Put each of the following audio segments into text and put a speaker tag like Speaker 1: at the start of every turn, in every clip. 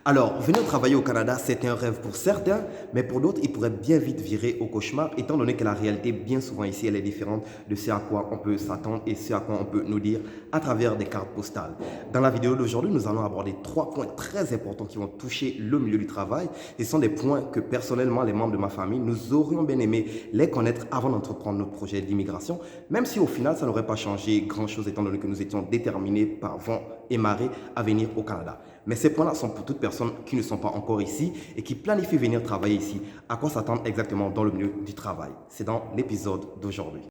Speaker 1: Alors, venir travailler au Canada, c'est un rêve pour certains, mais pour d'autres, il pourrait bien vite virer au cauchemar, étant donné que la réalité, bien souvent ici, elle est différente de ce à quoi on peut s'attendre et ce à quoi on peut nous dire à travers des cartes postales. Dans la vidéo d'aujourd'hui, nous allons aborder 3 points très importants qui vont toucher le milieu du travail. Ce sont des points que personnellement, les membres de ma famille, nous aurions bien aimé les connaître avant d'entreprendre notre projet d'immigration, même si au final, ça n'aurait pas changé grand-chose, étant donné que nous étions déterminés par vent et marée à venir au Canada. Mais ces points-là sont pour toutes personnes qui ne sont pas encore ici et qui planifient venir travailler ici. À quoi s'attendre exactement dans le milieu du travail? C'est dans l'épisode d'aujourd'hui.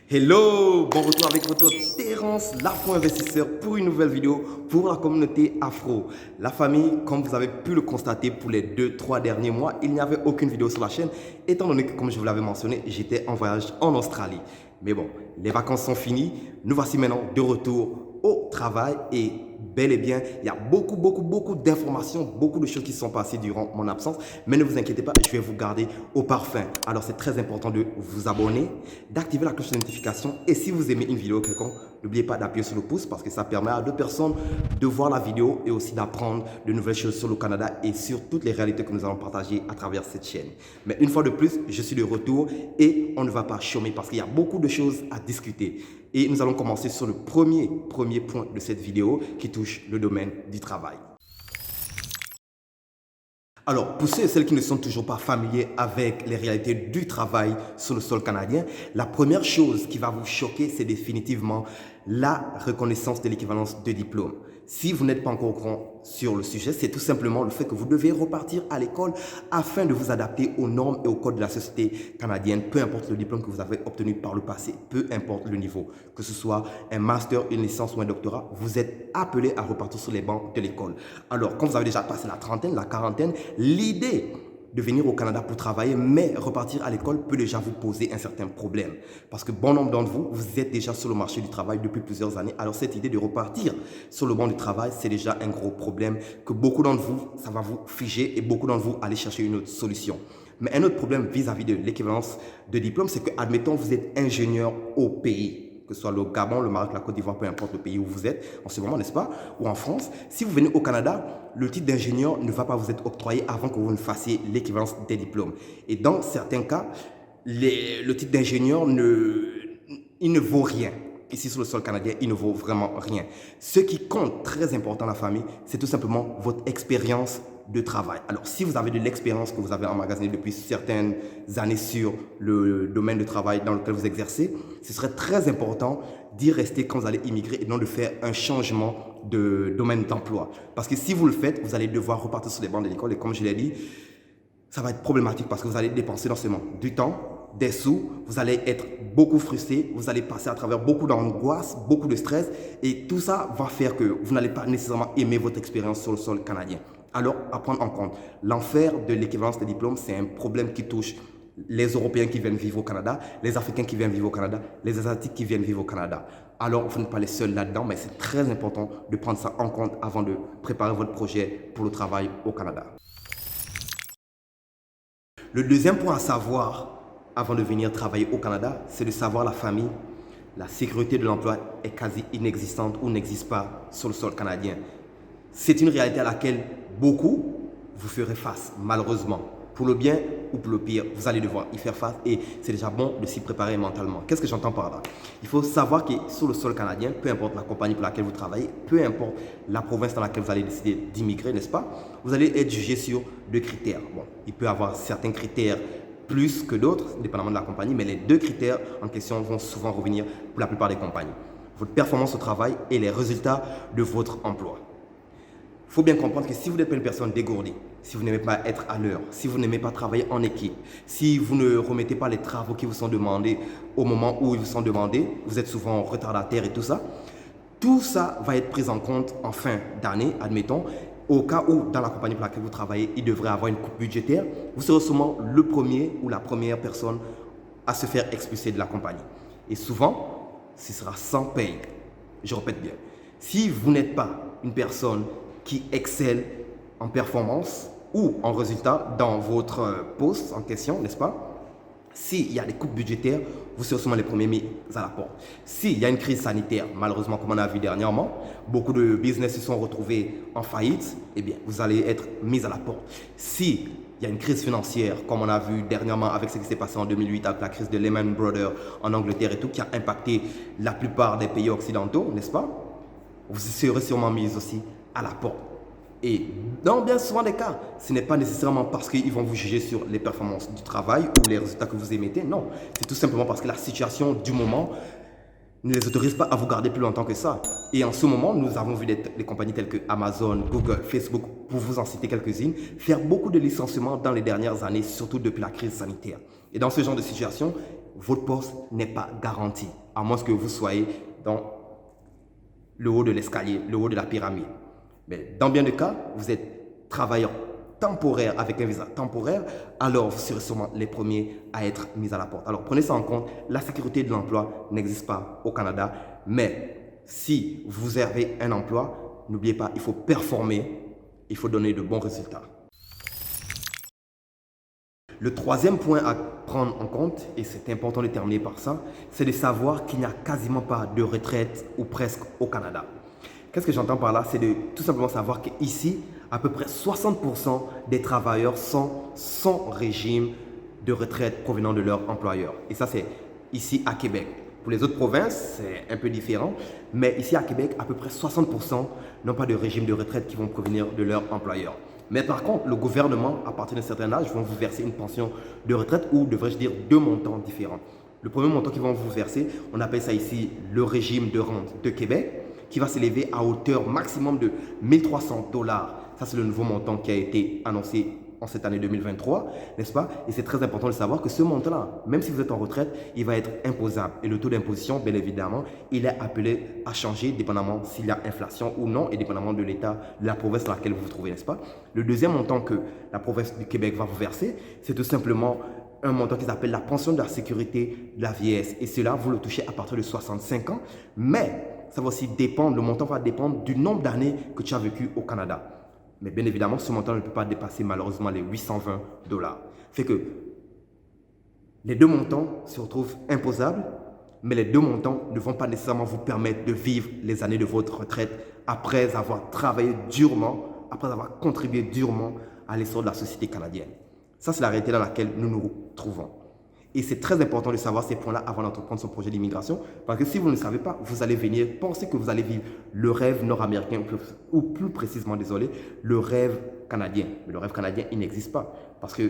Speaker 1: Hello, bon retour avec votre Terence, l'afro-investisseur, pour une nouvelle vidéo pour la communauté afro. La famille, comme vous avez pu le constater pour les 2-3 derniers mois, il n'y avait aucune vidéo sur la chaîne, étant donné que, comme je vous l'avais mentionné, j'étais en voyage en Australie. Mais bon, les vacances sont finies, nous voici maintenant de retour au travail et bel et bien, il y a beaucoup d'informations, beaucoup de choses qui se sont passées durant mon absence. Mais ne vous inquiétez pas, je vais vous garder au parfum. Alors, c'est très important de vous abonner, d'activer la cloche de notification. Et si vous aimez une vidéo quelconque, n'oubliez pas d'appuyer sur le pouce parce que ça permet à d'autres personnes de voir la vidéo et aussi d'apprendre de nouvelles choses sur le Canada et sur toutes les réalités que nous allons partager à travers cette chaîne. Mais une fois de plus, je suis de retour et on ne va pas chômer parce qu'il y a beaucoup de choses à discuter. Et nous allons commencer sur le premier point de cette vidéo qui touche le domaine du travail. Alors, pour ceux et celles qui ne sont toujours pas familiers avec les réalités du travail sur le sol canadien, la première chose qui va vous choquer, c'est définitivement la reconnaissance de l'équivalence de diplôme. Si vous n'êtes pas encore au courant sur le sujet, c'est tout simplement le fait que vous devez repartir à l'école afin de vous adapter aux normes et aux codes de la société canadienne, peu importe le diplôme que vous avez obtenu par le passé, peu importe le niveau, que ce soit un master, une licence ou un doctorat, vous êtes appelé à repartir sur les bancs de l'école. Alors, quand vous avez déjà passé la trentaine, la quarantaine, l'idée de venir au Canada pour travailler, mais repartir à l'école peut déjà vous poser un certain problème. Parce que bon nombre d'entre vous, vous êtes déjà sur le marché du travail depuis plusieurs années. Alors cette idée de repartir sur le banc du travail, c'est déjà un gros problème que beaucoup d'entre vous, ça va vous figer et beaucoup d'entre vous, allez chercher une autre solution. Mais un autre problème vis-à-vis de l'équivalence de diplôme, c'est que, admettons, vous êtes ingénieur au pays, que ce soit le Gabon, le Maroc, la Côte d'Ivoire, peu importe le pays où vous êtes en ce moment, n'est-ce pas, ou en France. Si vous venez au Canada, le titre d'ingénieur ne va pas vous être octroyé avant que vous ne fassiez l'équivalence des diplômes. Et dans certains cas, le titre d'ingénieur il ne vaut rien. Ici, sur le sol canadien, il ne vaut vraiment rien. Ce qui compte, très important, la famille, c'est tout simplement votre expérience de travail. Alors, si vous avez de l'expérience que vous avez emmagasinée depuis certaines années sur le domaine de travail dans lequel vous exercez, ce serait très important d'y rester quand vous allez immigrer et non de faire un changement de domaine d'emploi. Parce que si vous le faites, vous allez devoir repartir sur les bancs de l'école et comme je l'ai dit, ça va être problématique parce que vous allez dépenser non seulement du temps, des sous, vous allez être beaucoup frustré, vous allez passer à travers beaucoup d'angoisse, beaucoup de stress et tout ça va faire que vous n'allez pas nécessairement aimer votre expérience sur le sol canadien. Alors, à prendre en compte, l'enfer de l'équivalence des diplômes, c'est un problème qui touche les Européens qui viennent vivre au Canada, les Africains qui viennent vivre au Canada, les Asiatiques qui viennent vivre au Canada. Alors, vous n'êtes pas les seuls là-dedans, mais c'est très important de prendre ça en compte avant de préparer votre projet pour le travail au Canada. Le deuxième point à savoir avant de venir travailler au Canada, c'est de savoir la famille. La sécurité de l'emploi est quasi inexistante ou n'existe pas sur le sol canadien. C'est une réalité à laquelle beaucoup vous ferez face, malheureusement. Pour le bien ou pour le pire, vous allez devoir y faire face et c'est déjà bon de s'y préparer mentalement. Qu'est-ce que j'entends par là? Il faut savoir que sur le sol canadien, peu importe la compagnie pour laquelle vous travaillez, peu importe la province dans laquelle vous allez décider d'immigrer, n'est-ce pas? Vous allez être jugé sur 2 critères. Bon, il peut y avoir certains critères plus que d'autres, dépendamment de la compagnie, mais les 2 critères en question vont souvent revenir pour la plupart des compagnies. Votre performance au travail et les résultats de votre emploi. Il faut bien comprendre que si vous n'êtes pas une personne dégourdie, si vous n'aimez pas être à l'heure, si vous n'aimez pas travailler en équipe, si vous ne remettez pas les travaux qui vous sont demandés au moment où ils vous sont demandés, vous êtes souvent retardataire et tout ça va être pris en compte en fin d'année, admettons, au cas où dans la compagnie pour laquelle vous travaillez, il devrait avoir une coupe budgétaire, vous serez sûrement le premier ou la première personne à se faire expulser de la compagnie. Et souvent, ce sera sans paye. Je répète bien, si vous n'êtes pas une personne qui excelle en performance ou en résultat dans votre poste en question, n'est-ce pas? S'il y a des coupes budgétaires, vous serez sûrement les premiers mis à la porte. S'il y a une crise sanitaire, malheureusement, comme on a vu dernièrement, beaucoup de business se sont retrouvés en faillite, eh bien, vous allez être mis à la porte. Si il y a une crise financière, comme on a vu dernièrement avec ce qui s'est passé en 2008 avec la crise de Lehman Brothers en Angleterre et tout, qui a impacté la plupart des pays occidentaux, n'est-ce pas? Vous serez sûrement mis aussi à la porte. Et dans bien souvent des cas, ce n'est pas nécessairement parce qu'ils vont vous juger sur les performances du travail ou les résultats que vous émettez. Non, c'est tout simplement parce que la situation du moment ne les autorise pas à vous garder plus longtemps que ça. Et en ce moment, nous avons vu des compagnies telles que Amazon, Google, Facebook, pour vous en citer quelques-unes, faire beaucoup de licenciements dans les dernières années, surtout depuis la crise sanitaire. Et dans ce genre de situation, votre poste n'est pas garanti, à moins que vous soyez dans le haut de l'escalier, le haut de la pyramide. Mais dans bien de cas, vous êtes travailleur temporaire avec un visa temporaire, alors vous serez sûrement les premiers à être mis à la porte. Alors prenez ça en compte, la sécurité de l'emploi n'existe pas au Canada, mais si vous avez un emploi, n'oubliez pas, il faut performer, il faut donner de bons résultats. Le troisième point à prendre en compte, et c'est important de terminer par ça, c'est de savoir qu'il n'y a quasiment pas de retraite ou presque au Canada. Qu'est-ce que j'entends par là? C'est de tout simplement savoir qu'ici, à peu près 60% des travailleurs sont sans régime de retraite provenant de leur employeur. Et ça, c'est ici à Québec. Pour les autres provinces, c'est un peu différent. Mais ici à Québec, à peu près 60% n'ont pas de régime de retraite qui vont provenir de leur employeur. Mais par contre, le gouvernement, à partir d'un certain âge, vont vous verser une pension de retraite ou, devrais-je dire, deux montants différents. Le premier montant qu'ils vont vous verser, on appelle ça ici le régime de rente de Québec, qui va s'élever à hauteur maximum de 1 300 $. Ça, c'est le nouveau montant qui a été annoncé en cette année 2023, n'est-ce pas? Et c'est très important de savoir que ce montant-là, même si vous êtes en retraite, il va être imposable. Et le taux d'imposition, bien évidemment, il est appelé à changer dépendamment s'il y a inflation ou non et dépendamment de l'état, de la province dans laquelle vous vous trouvez, n'est-ce pas? Le deuxième montant que la province du Québec va vous verser, c'est tout simplement un montant qu'ils appellent la pension de la sécurité de la vieillesse. Et cela, vous le touchez à partir de 65 ans, mais ça va aussi dépendre, le montant va dépendre du nombre d'années que tu as vécu au Canada. Mais bien évidemment, ce montant ne peut pas dépasser malheureusement les 820 $. Fait que les deux montants se retrouvent imposables, mais les deux montants ne vont pas nécessairement vous permettre de vivre les années de votre retraite après avoir travaillé durement, après avoir contribué durement à l'essor de la société canadienne. Ça, c'est la réalité dans laquelle nous nous trouvons. Et c'est très important de savoir ces points-là avant d'entreprendre son projet d'immigration. Parce que si vous ne le savez pas, vous allez venir penser que vous allez vivre le rêve nord-américain, ou plus précisément, désolé, le rêve canadien. Mais le rêve canadien, il n'existe pas. Parce que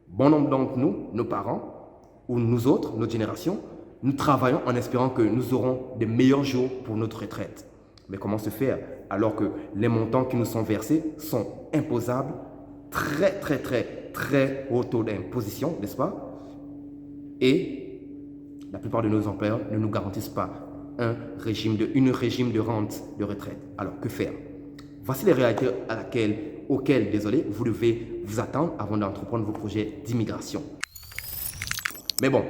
Speaker 1: bon nombre d'entre nous, nos parents, ou nous autres, notre génération, nous travaillons en espérant que nous aurons des meilleurs jours pour notre retraite. Mais comment se faire alors que les montants qui nous sont versés sont imposables, très haut taux d'imposition, n'est-ce pas? Et la plupart de nos employeurs ne nous garantissent pas un régime de rente de retraite. Alors, que faire? Voici les réalités auxquelles, vous devez vous attendre avant d'entreprendre vos projets d'immigration. Mais bon,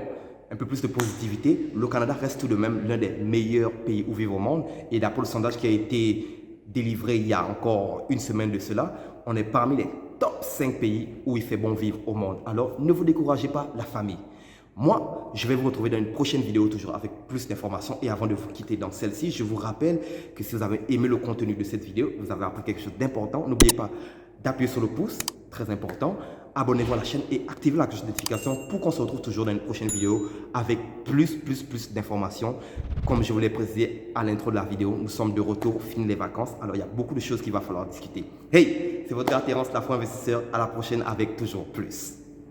Speaker 1: un peu plus de positivité. Le Canada reste tout de même l'un des meilleurs pays où vivre au monde. Et d'après le sondage qui a été délivré il y a encore une semaine de cela, on est parmi les top 5 pays où il fait bon vivre au monde. Alors, ne vous découragez pas, la famille. Moi, je vais vous retrouver dans une prochaine vidéo toujours avec plus d'informations. Et avant de vous quitter dans celle-ci, je vous rappelle que si vous avez aimé le contenu de cette vidéo, vous avez appris quelque chose d'important. N'oubliez pas d'appuyer sur le pouce, très important. Abonnez-vous à la chaîne et activez la cloche de notification pour qu'on se retrouve toujours dans une prochaine vidéo avec plus d'informations. Comme je vous l'ai précisé à l'intro de la vidéo, nous sommes de retour, fini les vacances. Alors, il y a beaucoup de choses qu'il va falloir discuter. Hey, c'est votre gars Terence, l'Afro-Investisseur. À la prochaine avec toujours plus.